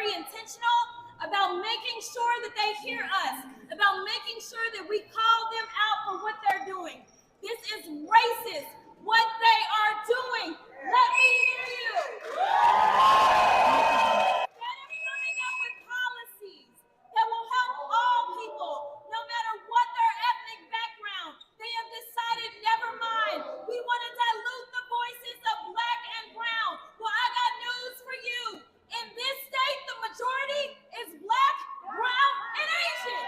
very intentional about making sure that they hear us, about making sure that we call them out for what they're doing. This is racist, what they are doing. Let me hear you. That is coming up with policies that will help all people, no matter what their ethnic background. They have decided, never mind, we want to dilute the voices of Black and brown. Well, I got news for you. In this state, the majority is Black, brown, and Asian.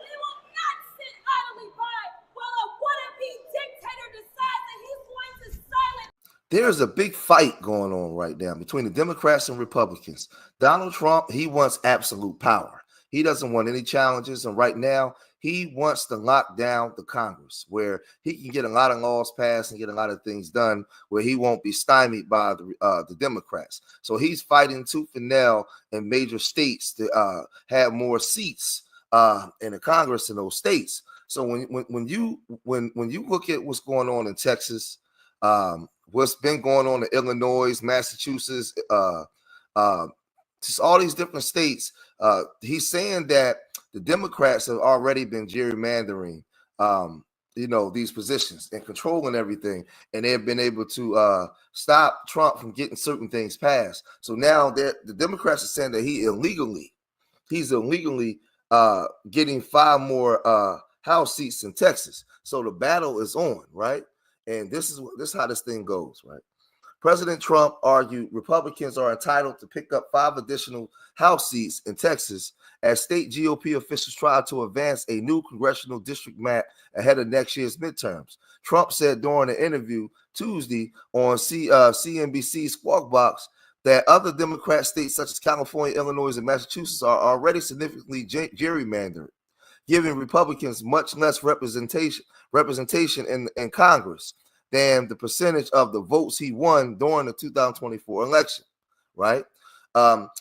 We will not sit idly by while a wannabe dictator decides that he's going to silence. There's a big fight going on right now between the Democrats and Republicans. Donald Trump, he wants absolute power. He doesn't want any challenges. And right now, he wants to lock down the Congress where he can get a lot of laws passed and get a lot of things done where he won't be stymied by the Democrats. So he's fighting tooth and nail in major states to have more seats in the Congress in those states. So when you look at what's going on in Texas, what's been going on in Illinois, Massachusetts, just all these different states, he's saying that the Democrats have already been gerrymandering, these positions and controlling everything, and they've been able to stop Trump from getting certain things passed. So now the Democrats are saying that he's illegally getting 5 more House seats in Texas. So the battle is on, right? And this is how this thing goes, right? President Trump argued Republicans are entitled to pick up 5 additional House seats in Texas as state GOP officials try to advance a new congressional district map ahead of next year's midterms. Trump said during an interview Tuesday on CNBC's Squawk Box that other Democrat states such as California, Illinois, and Massachusetts are already significantly gerrymandered, giving Republicans much less representation in Congress than the percentage of the votes he won during the 2024 election, right?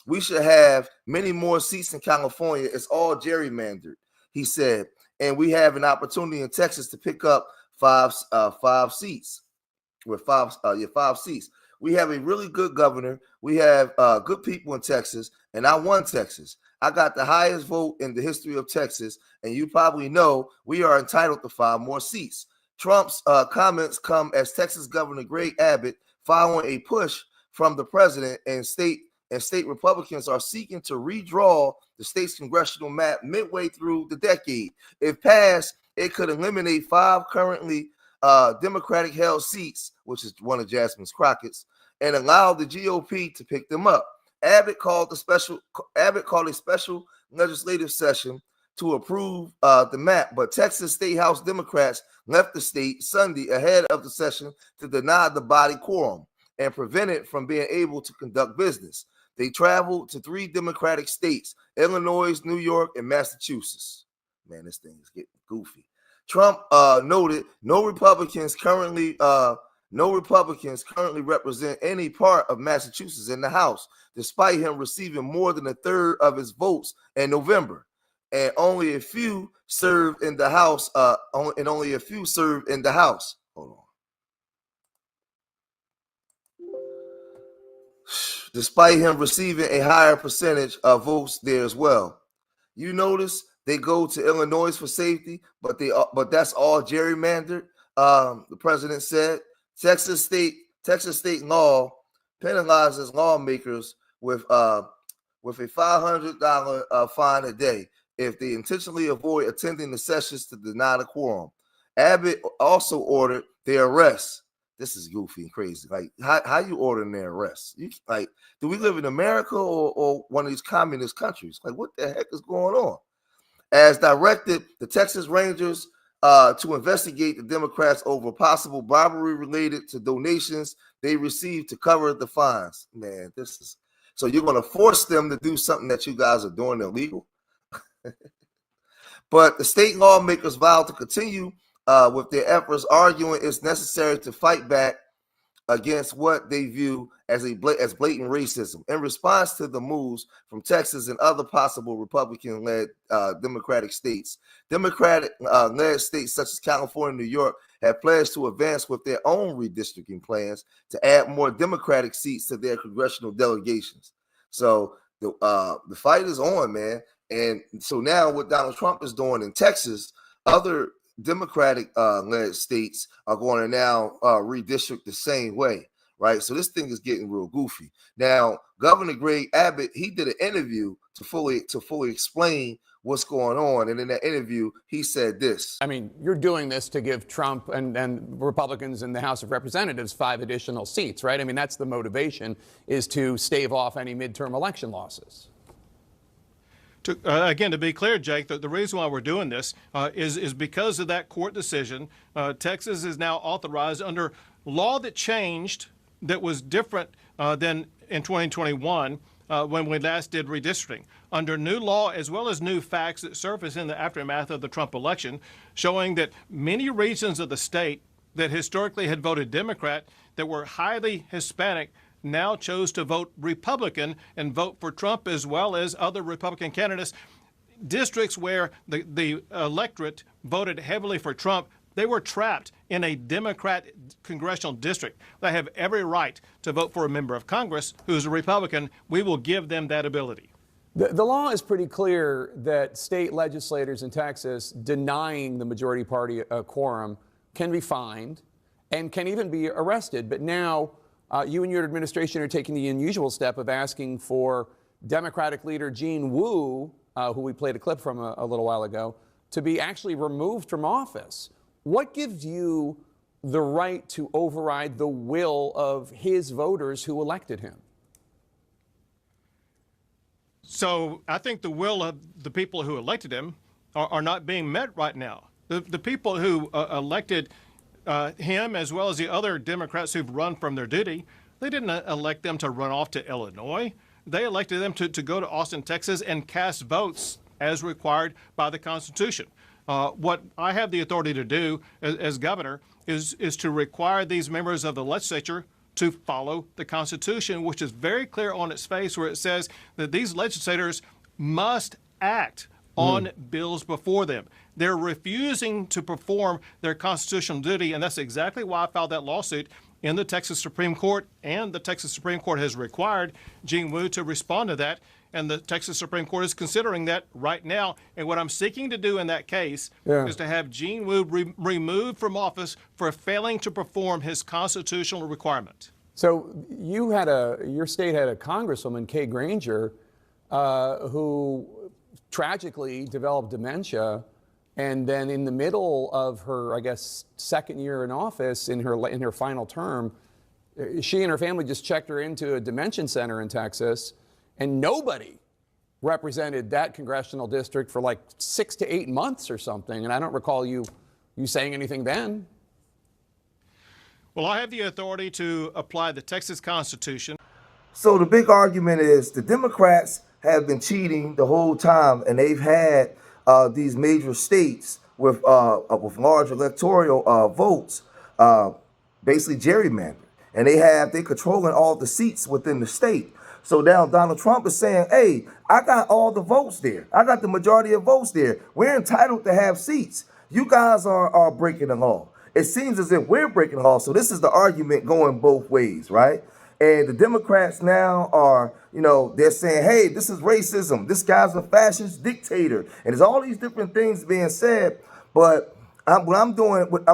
We should have many more seats in California. It's all gerrymandered, he said. And we have an opportunity in Texas to pick up 5 seats. With 5 seats. We have a really good governor. We have good people in Texas, and I won Texas. I got the highest vote in the history of Texas, and you probably know we are entitled to 5 more seats. Trump's comments come as Texas Governor Greg Abbott, following a push from the president, and state Republicans are seeking to redraw the state's congressional map midway through the decade. If passed, it could eliminate 5 currently Democratic-held seats, which is one of Jasmine Crockett's, and allow the GOP to pick them up. Abbott called a special legislative session to approve the map, but Texas State House Democrats left the state Sunday ahead of the session to deny the body quorum and prevent it from being able to conduct business. They traveled to 3 Democratic states: Illinois, New York, and Massachusetts. Man, this thing is getting goofy. Trump noted no Republicans currently represent any part of Massachusetts in the House, despite him receiving more than a third of his votes in November. And only a few served in the House. Hold on. Despite him receiving a higher percentage of votes there as well. You notice they go to Illinois for safety, but that's all gerrymandered. The president said Texas state law penalizes lawmakers with a $500 fine a day if they intentionally avoid attending the sessions to deny the quorum. Abbott also ordered their arrest. This is goofy and crazy. Like, how you ordering their arrest? Do we live in America or one of these communist countries? Like, what the heck is going on? As directed, the Texas Rangers to investigate the Democrats over possible bribery related to donations they received to cover the fines. Man, so you're going to force them to do something that you guys are doing illegal? But the state lawmakers vowed to continue with their efforts, arguing it's necessary to fight back against what they view as as blatant racism. In response to the moves from Texas and other possible Republican-led Democratic states, Democratic-led states such as California and New York have pledged to advance with their own redistricting plans to add more Democratic seats to their congressional delegations. So the fight is on, man. And so now what Donald Trump is doing in Texas, other Democratic-led states are going to now redistrict the same way, right? So this thing is getting real goofy. Now, Governor Greg Abbott, he did an interview to fully explain what's going on. And in that interview, he said this. I mean, you're doing this to give Trump and Republicans in the House of Representatives 5 additional seats, right? I mean, that's the motivation, is to stave off any midterm election losses. Again, to be clear, Jake, the reason why we're doing this is because of that court decision. Texas is now authorized under law that changed, that was different than in 2021 when we last did redistricting. Under new law, as well as new facts that surfaced in the aftermath of the Trump election, showing that many regions of the state that historically had voted Democrat, that were highly Hispanic, now chose to vote Republican and vote for Trump, as well as other Republican candidates. Districts where the electorate voted heavily for Trump, they were trapped in a Democrat congressional district. They have every right to vote for a member of Congress who's a Republican. We will give them that ability. The law is pretty clear that state legislators in Texas denying the majority party a quorum can be fined and can even be arrested. But now you and your administration are taking the unusual step of asking for Democratic leader Gene Wu, who we played a clip from a little while ago, to be actually removed from office. What gives you the right to override the will of his voters who elected him? So I think the will of the people who elected him are not being met right now. The people who elected him, as well as the other Democrats who've run from their duty, they didn't elect them to run off to Illinois. They elected them to go to Austin, Texas, and cast votes as required by the Constitution. What I have the authority to do as governor is to require these members of the legislature to follow the Constitution, which is very clear on its face, where it says that these legislators must act on bills before them. They're refusing to perform their constitutional duty, and that's exactly why I filed that lawsuit in the Texas Supreme Court, and the Texas Supreme Court has required Gene Wu to respond to that, and the Texas Supreme Court is considering that right now. And what I'm seeking to do in that case is to have Gene Wu removed from office for failing to perform his constitutional requirement. So your state had a Congresswoman, Kay Granger, who tragically developed dementia, and then in the middle of her, I guess, second year in office, in her final term, she and her family just checked her into a dementia center in Texas, and nobody represented that congressional district for like 6 to 8 months or something. And I don't recall you saying anything then. Well, I have the authority to apply the Texas Constitution. So the big argument is the Democrats have been cheating the whole time, and they've had these major states with large electoral votes, basically gerrymandered, and they're controlling all the seats within the state. So now Donald Trump is saying, hey, I got all the votes there. I got the majority of votes there. We're entitled to have seats. You guys are breaking the law. It seems as if we're breaking the law. So this is the argument going both ways, right? And the Democrats now are, they're saying, hey, this is racism. This guy's a fascist dictator. And there's all these different things being said. But I'm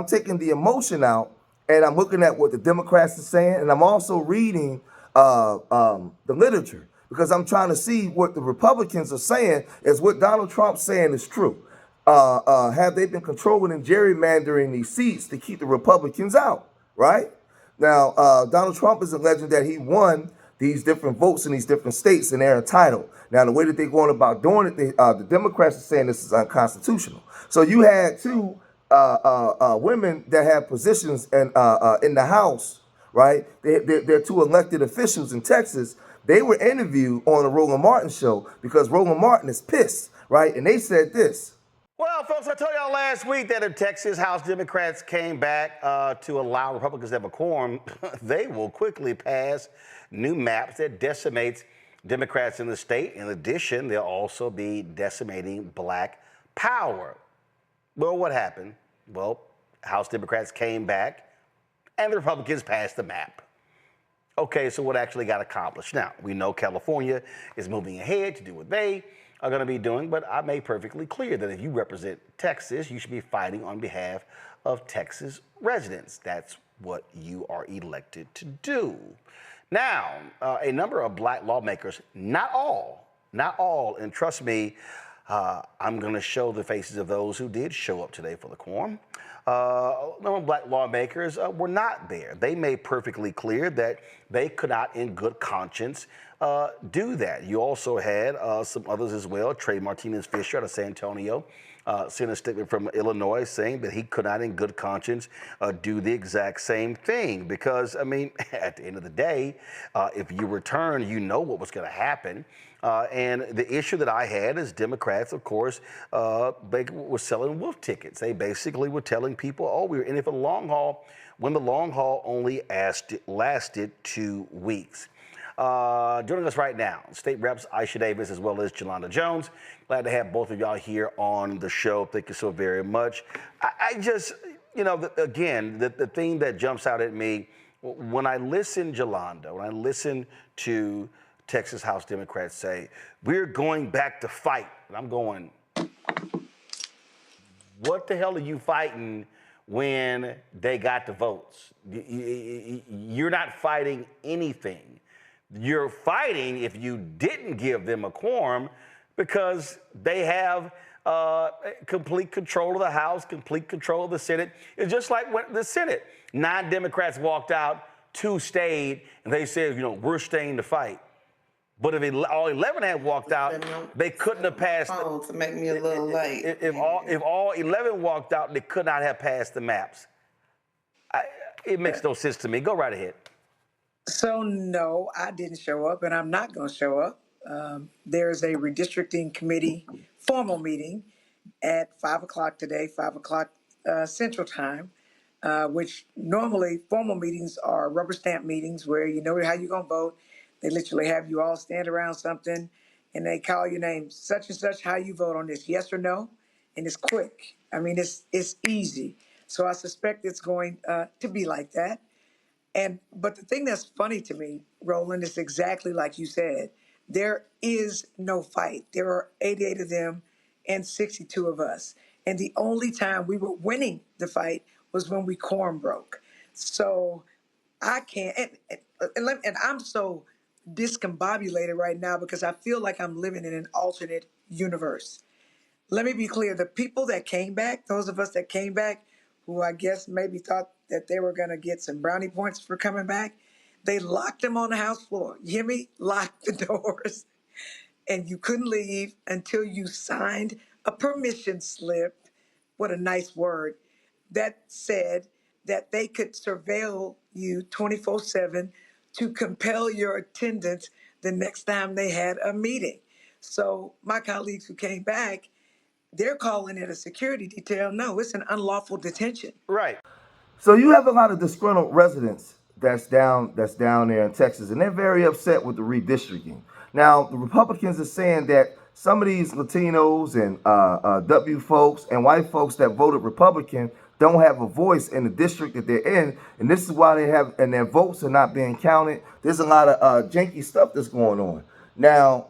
taking the emotion out, and I'm looking at what the Democrats are saying. And I'm also reading the literature, because I'm trying to see what the Republicans are saying is what Donald Trump's saying is true. Have they been controlling and gerrymandering these seats to keep the Republicans out, right? Now, Donald Trump is alleging that he won these different votes in these different states, and they're entitled. Now, the way that they're going about doing it, the Democrats are saying this is unconstitutional. So you had two women that have positions in the House, right? They're two elected officials in Texas. They were interviewed on the Roland Martin show because Roland Martin is pissed, right? And they said this. Well, folks, I told y'all last week that if Texas House Democrats came back to allow Republicans to have a quorum, they will quickly pass new maps that decimates Democrats in the state. In addition, they'll also be decimating black power. Well, what happened? Well, House Democrats came back and the Republicans passed the map. Okay, so what actually got accomplished? Now, we know California is moving ahead to do what they are going to be doing, but I made perfectly clear that if you represent Texas, you should be fighting on behalf of Texas residents. That's what you are elected to do. Now, a number of black lawmakers, not all, and trust me, I'm going to show the faces of those who did show up today for the quorum. A number of black lawmakers were not there. They made perfectly clear that they could not, in good conscience, do that. You also had some others as well. Trey Martinez Fisher out of San Antonio sent a statement from Illinois saying that he could not, in good conscience, do the exact same thing. Because, I mean, at the end of the day, if you return, you know what was going to happen. And the issue that I had is Democrats, of course, they were selling wolf tickets. They basically were telling people, oh, we were in it for the long haul, when the long haul only lasted 2 weeks. Joining us right now, State Reps Aisha Davis as well as Jelanda Jones. Glad to have both of y'all here on the show. Thank you so very much. I just, you know, again, the thing that jumps out at me, when I listen, Jelanda, when I listen to Texas House Democrats say, we're going back to fight. And I'm going, what the hell are you fighting when they got the votes? You're not fighting anything. You're fighting if you didn't give them a quorum because they have complete control of the House, complete control of the Senate. It's just like when the Senate, 9 Democrats walked out, 2 stayed, and they said, you know, we're staying to fight. But if all 11 had walked out, they couldn't have passed. To make me a little late. If all 11 walked out, they could not have passed the maps. It makes no sense to me. Go right ahead. So no, I didn't show up, and I'm not going to show up. There's a redistricting committee formal meeting at 5 o'clock today, 5 o'clock Central Time, which normally formal meetings are rubber stamp meetings where you know how you're going to vote. They literally have you all stand around something, and they call your name, such and such, how you vote on this, yes or no, and it's quick. I mean, it's easy. So I suspect it's going to be like that. But the thing that's funny to me, Roland, is exactly like you said. There is no fight. There are 88 of them and 62 of us. And the only time we were winning the fight was when we quorum broke. So I can't, and I'm so discombobulated right now because I feel like I'm living in an alternate universe. Let me be clear. The people that came back, those of us that came back, who I guess maybe thought that they were going to get some brownie points for coming back, they locked them on the House floor. You hear me? Locked the doors. And you couldn't leave until you signed a permission slip. What a nice word. That said that they could surveil you 24/7 to compel your attendance the next time they had a meeting. So my colleagues who came back, they're calling it a security detail. No, it's an unlawful detention. Right. So you have a lot of disgruntled residents that's down there in Texas, and they're very upset with the redistricting. Now, the Republicans are saying that some of these Latinos and W folks and white folks that voted Republican don't have a voice in the district that they're in, and this is why they have, and their votes are not being counted. There's a lot of janky stuff that's going on. Now,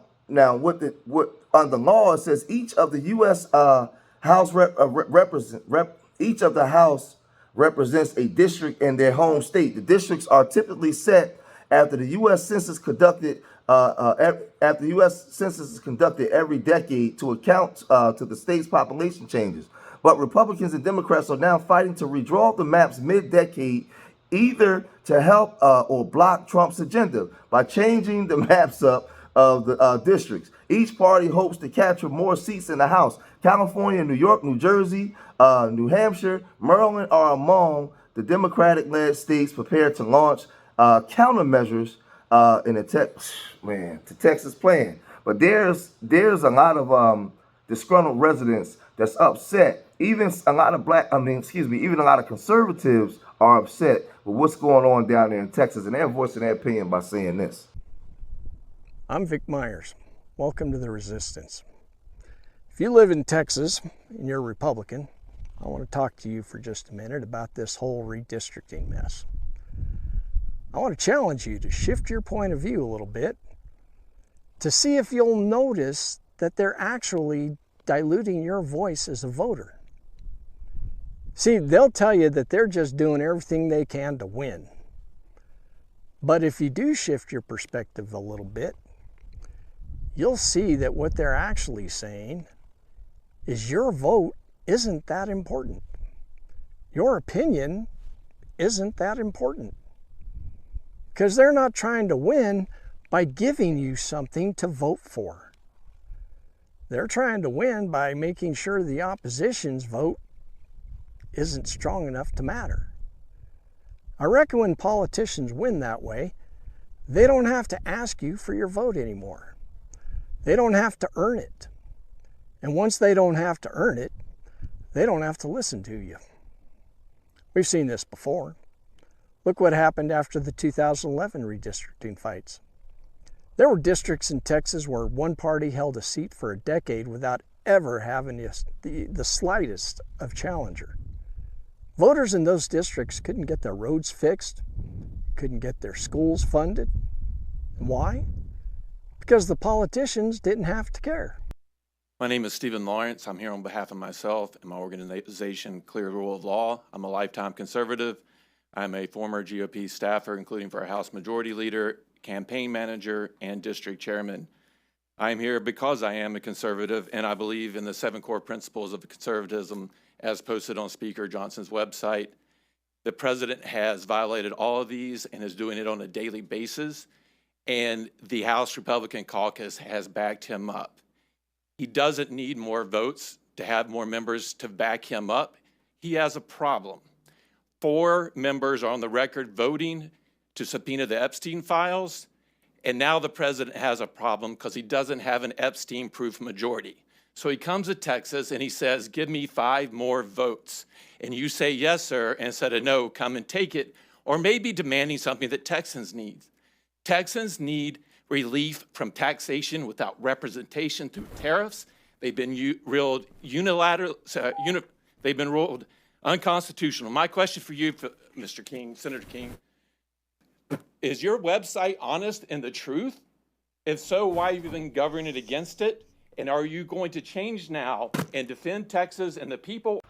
what under law it says each of the U.S. House each of the House represents a district in their home state. The districts are typically set after the U.S. Census conducted is conducted every decade to account to the state's population changes. But Republicans and Democrats are now fighting to redraw the maps mid-decade, either to help or block Trump's agenda by changing the maps up of the districts. Each party hopes to capture more seats in the House. California, New York, New Jersey, New Hampshire, Maryland are among the Democratic-led states prepared to launch countermeasures in the Texas plan. But there's a lot of disgruntled residents that's upset. Even a lot of even a lot of conservatives are upset with what's going on down there in Texas, and they're voicing their opinion by saying this. I'm Vic Myers. Welcome to the Resistance. If you live in Texas and you're a Republican, I want to talk to you for just a minute about this whole redistricting mess. I want to challenge you to shift your point of view a little bit to see if you'll notice that they're actually diluting your voice as a voter. See, they'll tell you that they're just doing everything they can to win. But if you do shift your perspective a little bit, you'll see that what they're actually saying is your vote isn't that important. Your opinion isn't that important. Because they're not trying to win by giving you something to vote for. They're trying to win by making sure the opposition's vote isn't strong enough to matter. I reckon when politicians win that way, they don't have to ask you for your vote anymore. They don't have to earn it. And once they don't have to earn it, they don't have to listen to you. We've seen this before. Look what happened after the 2011 redistricting fights. There were districts in Texas where one party held a seat for a decade without ever having the slightest of challenger. Voters in those districts couldn't get their roads fixed, couldn't get their schools funded. And why? Because the politicians didn't have to care. My name is Stephen Lawrence. I'm here on behalf of myself and my organization, Clear Rule of Law. I'm a lifetime conservative. I'm a former GOP staffer, including for our House Majority Leader, campaign manager, and district chairman. I'm here because I am a conservative, and I believe in the 7 core principles of conservatism as posted on Speaker Johnson's website. The president has violated all of these and is doing it on a daily basis, and the House Republican caucus has backed him up. He doesn't need more votes to have more members to back him up. He has a problem. 4 members are on the record voting to subpoena the Epstein files, and now the president has a problem because he doesn't have an Epstein-proof majority. So he comes to Texas and he says, give me 5 more votes. And you say, yes, sir, and instead of no, come and take it, or maybe demanding something that Texans need. Texans need relief from taxation without representation through tariffs. They've been ruled they've been ruled unconstitutional. My question for you, Mr. King, Senator King, is your website honest in the truth? If so, why have you been governing against it? And are you going to change now and defend Texas and the people?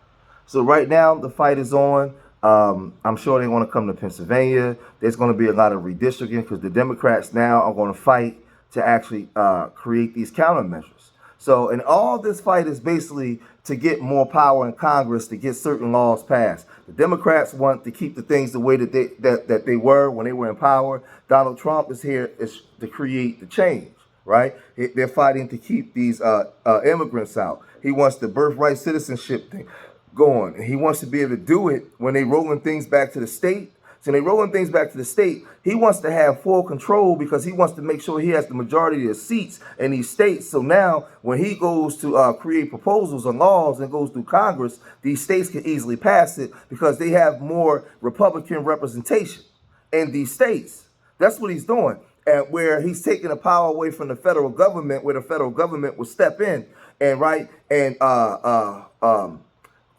So right now, the fight is on. I'm sure they want to come to Pennsylvania. There's going to be a lot of redistricting because the Democrats now are going to fight to actually create these countermeasures. So, and all this fight is basically to get more power in Congress to get certain laws passed. The Democrats want to keep the things the way that they were when they were in power. Donald Trump is here to create the change, right? They're fighting to keep these immigrants out. He wants the birthright citizenship thing going, and he wants to be able to do it when they rolling things back to the state. So when they rolling things back to the state, he wants to have full control because he wants to make sure he has the majority of the seats in these states. So now when he goes to create proposals or laws and goes through Congress, these states can easily pass it because they have more Republican representation in these states. That's what he's doing. And where he's taking the power away from the federal government, where the federal government will step in and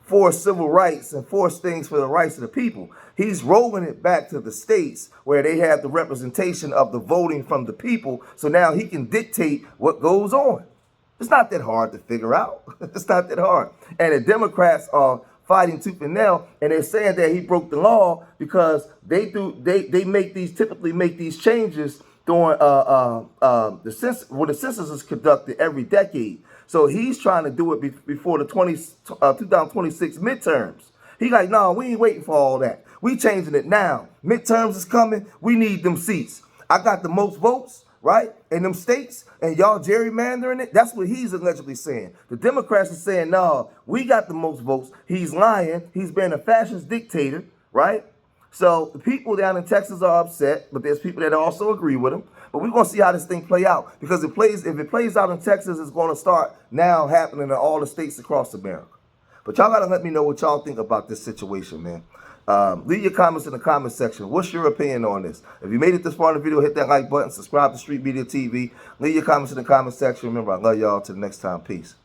force civil rights and force things for the rights of the people. He's rolling it back to the states where they have the representation of the voting from the people. So now he can dictate what goes on. It's not that hard to figure out. It's not that hard. And the Democrats are fighting tooth and nail, and they're saying that he broke the law because they typically make these changes during the census is conducted every decade. So he's trying to do it before the 2026 midterms. He's like, no, we ain't waiting for all that. We changing it now. Midterms is coming. We need them seats. I got the most votes, right, in them states, and y'all gerrymandering it. That's what he's allegedly saying. The Democrats are saying, no, we got the most votes. He's lying. He's been a fascist dictator, right? So the people down in Texas are upset, but there's people that also agree with him. But we're going to see how this thing play out, because if it plays out in Texas, it's going to start now happening in all the states across America. But y'all got to let me know what y'all think about this situation, man. Leave your comments in the comment section. What's your opinion on this? If you made it this far in the video, hit that like button, subscribe to Street Media TV. Leave your comments in the comment section. Remember, I love y'all. Till the next time. Peace.